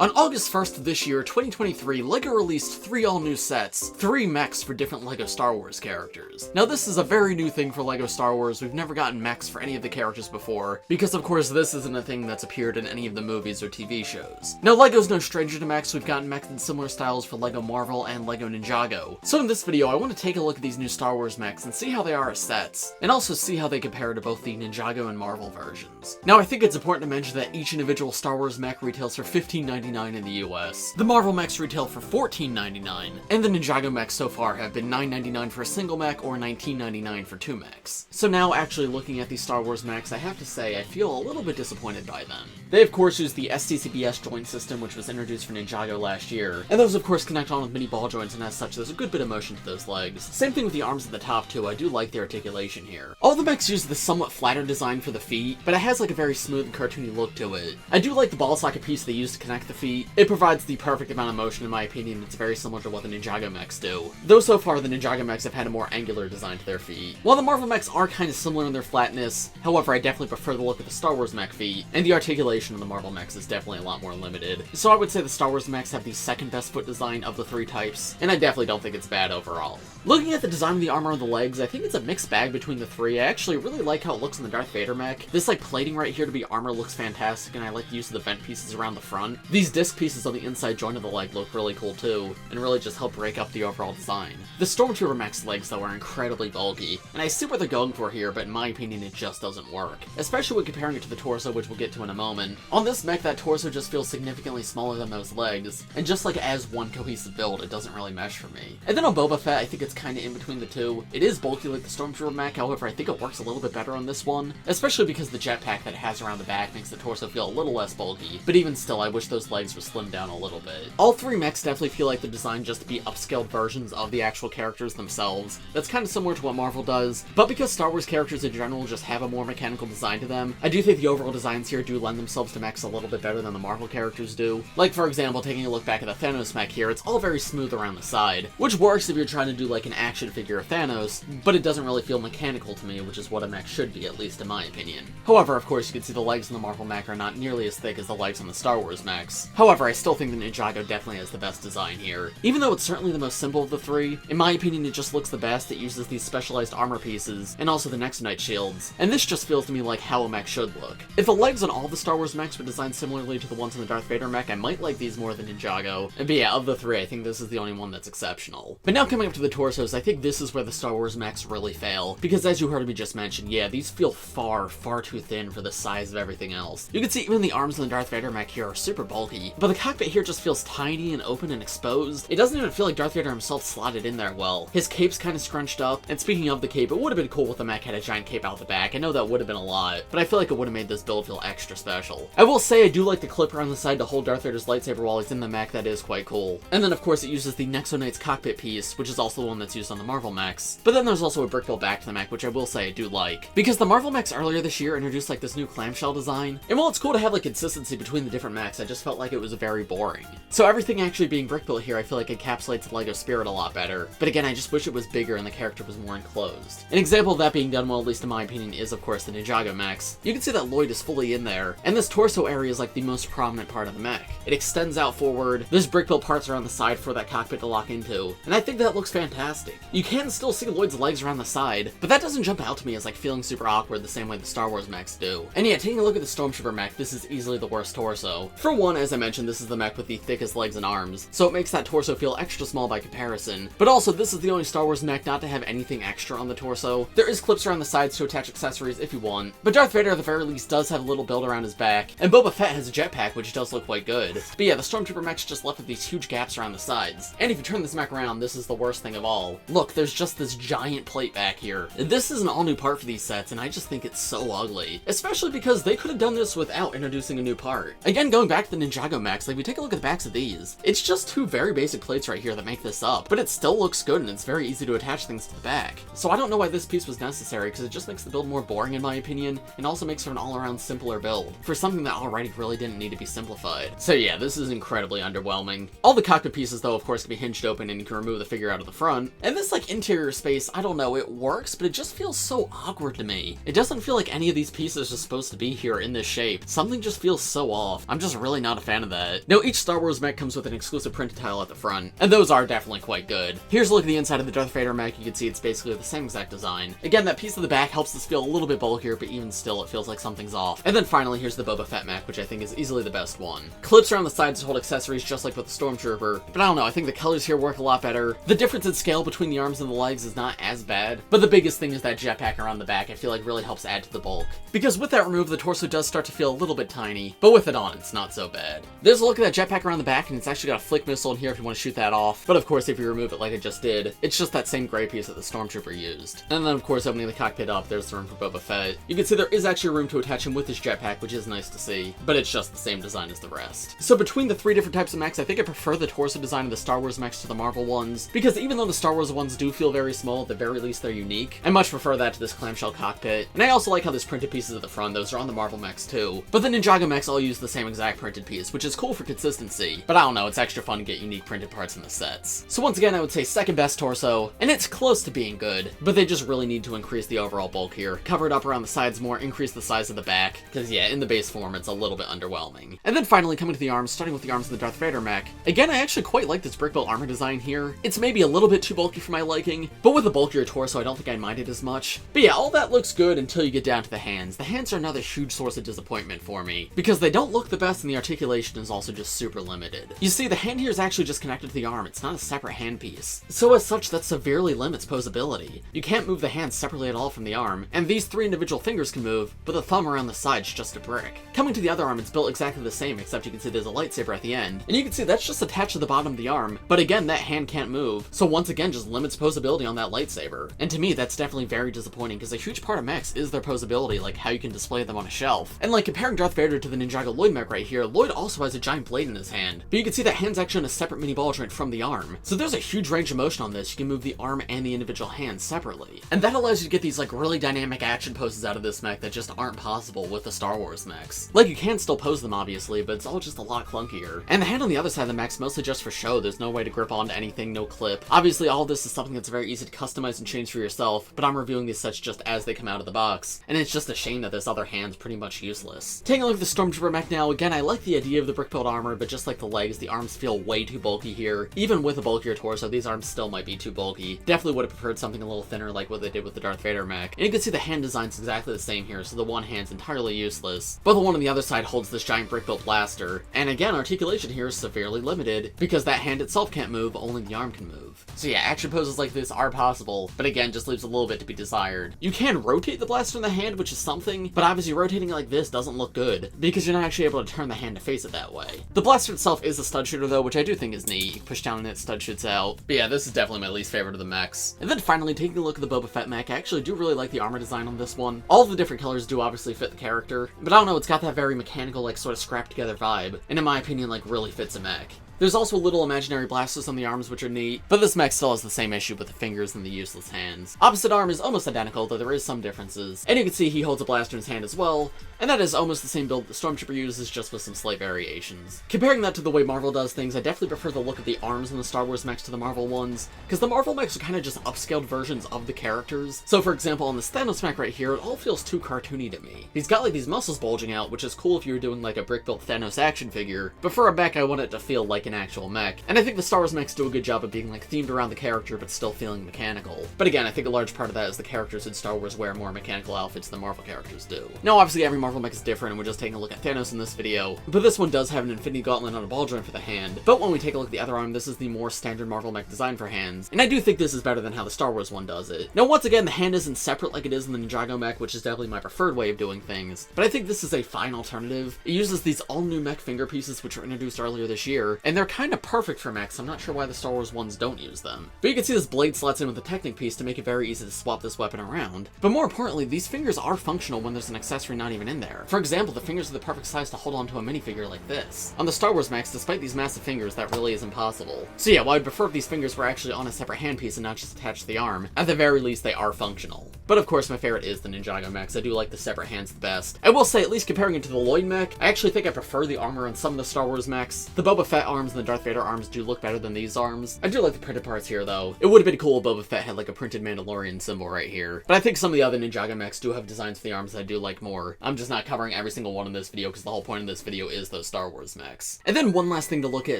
On August 1st of this year, 2023, LEGO released 3 all-new sets, 3 mechs for different LEGO Star Wars characters. Now this is a very new thing for LEGO Star Wars. We've never gotten mechs for any of the characters before, because of course this isn't a thing that's appeared in any of the movies or TV shows. Now LEGO's no stranger to mechs. We've gotten mechs in similar styles for LEGO Marvel and LEGO Ninjago. So in this video, I want to take a look at these new Star Wars mechs and see how they are as sets, and also see how they compare to both the Ninjago and Marvel versions. Now I think it's important to mention that each individual Star Wars mech retails for $15.99 in the US. The Marvel mechs retail for $14.99, and the Ninjago mechs so far have been $9.99 for a single mech or $19.99 for 2 mechs. So now actually looking at these Star Wars mechs, I have to say I feel a little bit disappointed by them. They of course use the STCBS joint system, which was introduced for Ninjago last year, and those of course connect on with mini ball joints, and as such there's a good bit of motion to those legs. Same thing with the arms at the top too. I do like the articulation here. All the mechs use the somewhat flatter design for the feet, but it has like a very smooth and cartoony look to it. I do like the ball socket piece they use to connect the feet. It provides the perfect amount of motion in my opinion. It's very similar to what the Ninjago mechs do. Though so far the Ninjago mechs have had a more angular design to their feet. While the Marvel mechs are kind of similar in their flatness, however I definitely prefer the look of the Star Wars mech feet, and the articulation of the Marvel mechs is definitely a lot more limited. So I would say the Star Wars mechs have the second best foot design of the 3 types, and I definitely don't think it's bad overall. Looking at the design of the armor on the legs, I think it's a mixed bag between the 3. I actually really like how it looks on the Darth Vader mech. This like plating right here to be armor looks fantastic, and I like the use of the vent pieces around the front. These disc pieces on the inside joint of the leg look really cool too, and really just help break up the overall design. The Stormtrooper mech's legs though are incredibly bulky, and I see what they're going for here, but in my opinion it just doesn't work. Especially when comparing it to the torso, which we'll get to in a moment. On this mech, that torso just feels significantly smaller than those legs, and just like as one cohesive build, it doesn't really mesh for me. And then on Boba Fett, I think it's kind of in between the two. It is bulky like the Stormtrooper mech, however I think it works a little bit better on this one, especially because the jetpack that it has around the back makes the torso feel a little less bulky, but even still I wish those legs were slimmed down a little bit. All 3 mechs definitely feel like they're designed just to be upscaled versions of the actual characters themselves. That's kind of similar to what Marvel does, but because Star Wars characters in general just have a more mechanical design to them, I do think the overall designs here do lend themselves to mechs a little bit better than the Marvel characters do. Like for example, taking a look back at the Thanos mech here, it's all very smooth around the side, which works if you're trying to do like an action figure of Thanos, but it doesn't really feel mechanical to me, which is what a mech should be, at least in my opinion. However, of course, you can see the legs on the Marvel mech are not nearly as thick as the legs on the Star Wars mechs. However, I still think the Ninjago definitely has the best design here. Even though it's certainly the most simple of the 3, in my opinion it just looks the best. It uses these specialized armor pieces, and also the Nexonite shields, and this just feels to me like how a mech should look. If the legs on all the Star Wars mechs were designed similarly to the ones in the Darth Vader mech, I might like these more than Ninjago. But yeah, of the 3, I think this is the only one that's exceptional. But now coming up to the torsos, I think this is where the Star Wars mechs really fail, because as you heard me just mention, yeah, these feel far too thin for the size of everything else. You can see even the arms in the Darth Vader mech here are super bulky, but the cockpit here just feels tiny and open and exposed. It doesn't even feel like Darth Vader himself slotted in there well. His cape's kind of scrunched up, and speaking of the cape, it would have been cool if the mech had a giant cape out the back. I know that would have been a lot, but I feel like it would have made this build feel extra special. I will say I do like the clipper on the side to hold Darth Vader's lightsaber while he's in the mech. That is quite cool. And then of course it uses the Nexonite's cockpit piece, which is also the one that's used on the Marvel mechs. But then there's also a brick build back to the mech, which I will say I do like, because the Marvel mechs earlier this year introduced like this new clamshell design, and while it's cool to have like consistency between the different mechs, I just felt like it was very boring. So everything actually being brick built here I feel like encapsulates the LEGO spirit a lot better, but again I just wish it was bigger and the character was more enclosed. An example of that being done well, at least in my opinion, is of course the Ninjago mechs. You can see that Lloyd is fully in there, and this torso area is like the most prominent part of the mech. It extends out forward, there's brick built parts around the side for that cockpit to lock into, and I think that looks fantastic. You can still see Lloyd's legs around the side, but that doesn't jump out to me as like feeling super awkward the same way the Star Wars mechs do. And yeah, taking a look at the Stormtrooper mech, this is easily the worst torso. For one, as I mentioned, this is the mech with the thickest legs and arms, so it makes that torso feel extra small by comparison. But also, this is the only Star Wars mech not to have anything extra on the torso. There is clips around the sides to attach accessories if you want, but Darth Vader at the very least does have a little build around his back, and Boba Fett has a jetpack, which does look quite good. But yeah, the Stormtrooper mech's just left with these huge gaps around the sides. And if you turn this mech around, this is the worst thing of all. Look, there's just this giant plate back here. This is an all-new part for these sets, and I just think it's so ugly. Especially because they could have done this without introducing a new part. Again, going back to the Ninjago mechs, like we take a look at the backs of these, it's just 2 very basic plates right here that make this up, but it still looks good and it's very easy to attach things to the back. So I don't know why this piece was necessary, because it just makes the build more boring in my opinion, and also makes for an all-around simpler build, for something that already really didn't need to be simplified. So yeah, this is incredibly underwhelming. All the cockpit pieces though of course can be hinged open and you can remove the figure out of the front, and this like interior space, I don't know, it works, but it just feels so awkward to me. It doesn't feel like any of these pieces are supposed to be here in this shape. Something just feels so off. I'm just really not a fan fan of that. Now, each Star Wars mech comes with an exclusive printed tile at the front, and those are definitely quite good. Here's a look at the inside of the Darth Vader mech. You can see it's basically the same exact design. Again, that piece of the back helps this feel a little bit bulkier, but even still, it feels like something's off. And then finally, here's the Boba Fett mech, which I think is easily the best one. Clips around the sides to hold accessories just like with the Stormtrooper, but I don't know, I think the colors here work a lot better. The difference in scale between the arms and the legs is not as bad, but the biggest thing is that jetpack around the back I feel like really helps add to the bulk. Because with that removed, the torso does start to feel a little bit tiny, but with it on, it's not so bad. There's a look at that jetpack around the back, and it's actually got a flick missile in here if you want to shoot that off, but of course if you remove it like I just did, it's just that same gray piece that the Stormtrooper used. And then of course opening the cockpit up, there's the room for Boba Fett. You can see there is actually room to attach him with his jetpack, which is nice to see, but it's just the same design as the rest. So between the three different types of mechs, I think I prefer the torso design of the Star Wars mechs to the Marvel ones, because even though the Star Wars ones do feel very small, at the very least they're unique. I much prefer that to this clamshell cockpit, and I also like how there's printed pieces at the front. Those are on the Marvel mechs too. But the Ninjago mechs all use the same exact printed piece, which is cool for consistency, but I don't know, it's extra fun to get unique printed parts in the sets. So once again, I would say second best torso, and it's close to being good, but they just really need to increase the overall bulk here. Cover it up around the sides more, increase the size of the back, because yeah, in the base form, it's a little bit underwhelming. And then finally coming to the arms, starting with the arms of the Darth Vader mech. Again, I actually quite like this brick built armor design here. It's maybe a little bit too bulky for my liking, but with a bulkier torso, I don't think I mind it as much. But yeah, all that looks good until you get down to the hands. The hands are another huge source of disappointment for me, because they don't look the best and the articulation is also just super limited. You see, the hand here is actually just connected to the arm. It's not a separate handpiece. So as such, that severely limits posability. You can't move the hands separately at all from the arm, and these three individual fingers can move, but the thumb around the side's just a brick. Coming to the other arm, it's built exactly the same, except you can see there's a lightsaber at the end, and you can see that's just attached to the bottom of the arm, but again, that hand can't move, so once again, just limits posability on that lightsaber. And to me, that's definitely very disappointing, because a huge part of mechs is their posability, like how you can display them on a shelf. And like comparing Darth Vader to the Ninjago Lloyd mech right here, Lloyd also has a giant blade in his hand, but you can see that hand's actually on a separate mini ball joint from the arm. So there's a huge range of motion on this. You can move the arm and the individual hand separately. And that allows you to get these like really dynamic action poses out of this mech that just aren't possible with the Star Wars mechs. Like you can still pose them obviously, but it's all just a lot clunkier. And the hand on the other side of the mech's mostly just for show. There's no way to grip onto anything, no clip. Obviously all of this is something that's very easy to customize and change for yourself, but I'm reviewing these sets just as they come out of the box. And it's just a shame that this other hand's pretty much useless. Taking a look at the Stormtrooper mech now, again I like the idea of the brick built armor, but just like the legs, the arms feel way too bulky here. Even with a bulkier torso, these arms still might be too bulky. Definitely would have preferred something a little thinner like what they did with the Darth Vader mech. And you can see the hand design's exactly the same here, so the one hand's entirely useless, but the one on the other side holds this giant brick built blaster. And again, articulation here is severely limited, because that hand itself can't move, only the arm can move. So yeah, action poses like this are possible, but again, just leaves a little bit to be desired. You can rotate the blaster in the hand, which is something, but obviously rotating it like this doesn't look good, because you're not actually able to turn the hand to face it that way. The blaster itself is a stud shooter though, which I do think is neat. You can push down and it stud shoots out. But yeah, this is definitely my least favorite of the mechs. And then finally, taking a look at the Boba Fett mech, I actually do really like the armor design on this one. All of the different colors do obviously fit the character, but I don't know, it's got that very mechanical, like sort of scrapped together vibe, and in my opinion, like really fits a mech. There's also little imaginary blasters on the arms, which are neat, but this mech still has the same issue with the fingers and the useless hands. Opposite arm is almost identical, though there is some differences, and you can see he holds a blaster in his hand as well, and that is almost the same build the Stormtrooper uses, just with some slight variations. Comparing that to the way Marvel does things, I definitely prefer the look of the arms in the Star Wars mechs to the Marvel ones, because the Marvel mechs are kind of just upscaled versions of the characters. So for example, on this Thanos mech right here, it all feels too cartoony to me. He's got like these muscles bulging out, which is cool if you were doing like a brick-built Thanos action figure, but for a mech I want it to feel like an actual mech. And I think the Star Wars mechs do a good job of being like themed around the character but still feeling mechanical. But again, I think a large part of that is the characters in Star Wars wear more mechanical outfits than Marvel characters do. Now obviously every Marvel mech is different and we're just taking a look at Thanos in this video, but this one does have an Infinity Gauntlet on a ball joint for the hand. But when we take a look at the other arm, this is the more standard Marvel mech design for hands, and I do think this is better than how the Star Wars one does it. Now once again, the hand isn't separate like it is in the Ninjago mech, which is definitely my preferred way of doing things, but I think this is a fine alternative. It uses these all new mech finger pieces which were introduced earlier this year, and they're kind of perfect for mechs. I'm not sure why the Star Wars ones don't use them. But you can see this blade slots in with the Technic piece to make it very easy to swap this weapon around. But more importantly, these fingers are functional when there's an accessory not even in there. For example, the fingers are the perfect size to hold onto a minifigure like this. On the Star Wars mechs, despite these massive fingers, that really is impossible. So yeah, while I'd prefer if these fingers were actually on a separate handpiece and not just attached to the arm, at the very least they are functional. But of course my favorite is the Ninjago mechs. I do like the separate hands the best. I will say, at least comparing it to the Lloyd mech, I actually think I prefer the armor on some of the Star Wars mechs. The Boba Fett arm arms and the Darth Vader arms do look better than these arms. I do like the printed parts here, though. It would have been cool if Boba Fett had like a printed Mandalorian symbol right here. But I think some of the other Ninjago mechs do have designs for the arms that I do like more. I'm just not covering every single one in this video because the whole point of this video is those Star Wars mechs. And then one last thing to look at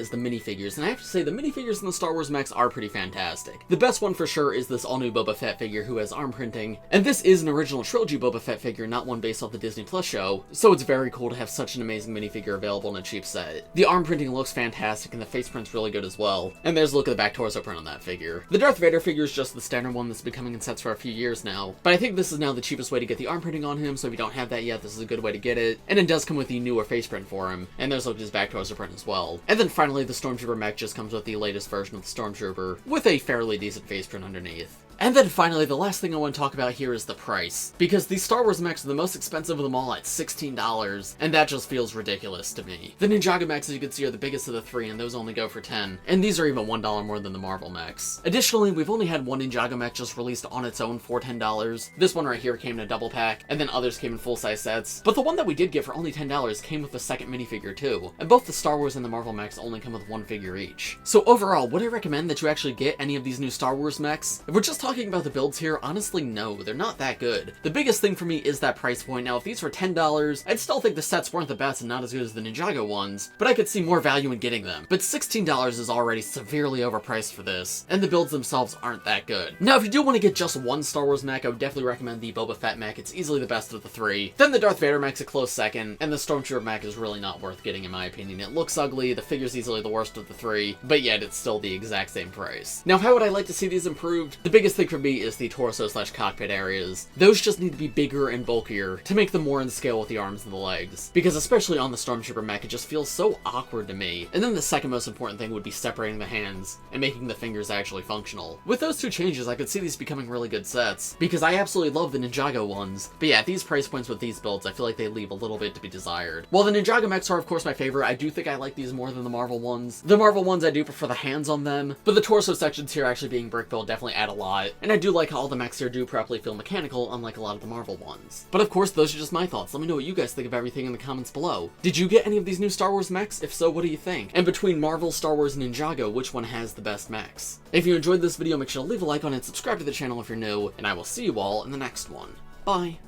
is the minifigures, and I have to say the minifigures in the Star Wars mechs are pretty fantastic. The best one for sure is this all-new Boba Fett figure who has arm printing, and this is an original trilogy Boba Fett figure, not one based off the Disney Plus show, so it's very cool to have such an amazing minifigure available in a cheap set. The arm printing looks fantastic, and the face print's really good as well. And there's a look at the back torso print on that figure. The Darth Vader figure is just the standard one that's been coming in sets for a few years now, but I think this is now the cheapest way to get the arm printing on him, so if you don't have that yet, this is a good way to get it. And it does come with the newer face print for him, and there's a look at his back torso print as well. And then finally, the Stormtrooper mech just comes with the latest version of the Stormtrooper, with a fairly decent face print underneath. And then finally, the last thing I want to talk about here is the price, because the Star Wars mechs are the most expensive of them all at $16, and that just feels ridiculous to me. The Ninjago mechs, as you can see, are the biggest of the three, and those only go for $10, and these are even $1 more than the Marvel mechs. Additionally, we've only had one Ninjago mech just released on its own for $10. This one right here came in a double pack, and then others came in full-size sets, but the one that we did get for only $10 came with a second minifigure too, and both the Star Wars and the Marvel mechs only come with one figure each. So overall, would I recommend that you actually get any of these new Star Wars mechs? If we're just talking about the builds here, honestly, no, they're not that good. The biggest thing for me is that price point. Now, if these were $10, I'd still think the sets weren't the best and not as good as the Ninjago ones, but I could see more value in getting them. But $16 is already severely overpriced for this, and the builds themselves aren't that good. Now, if you do want to get just one Star Wars mech, I would definitely recommend the Boba Fett mech. It's easily the best of the three. Then the Darth Vader mech's a close second, and the Stormtrooper mech is really not worth getting in my opinion. It looks ugly, the figure's easily the worst of the three, but yet it's still the exact same price. Now, how would I like to see these improved? The biggest thing for me is the torso/cockpit areas. Those just need to be bigger and bulkier to make them more in scale with the arms and the legs, because especially on the Stormtrooper mech, it just feels so awkward to me. And then the second most important thing would be separating the hands and making the fingers actually functional. With those two changes, I could see these becoming really good sets, because I absolutely love the Ninjago ones, but yeah, at these price points with these builds, I feel like they leave a little bit to be desired. While the Ninjago mechs are of course my favorite, I do think I like these more than the Marvel ones. The Marvel ones I do prefer the hands on them, but the torso sections here actually being brick built definitely add a lot, and I do like how all the mechs here do properly feel mechanical, unlike a lot of the Marvel ones. But of course, those are just my thoughts. Let me know what you guys think of everything in the comments below. Did you get any of these new Star Wars mechs? If so, what do you think? And between Marvel, Star Wars, and Ninjago, which one has the best mechs? If you enjoyed this video, make sure to leave a like on it, subscribe to the channel if you're new, and I will see you all in the next one. Bye!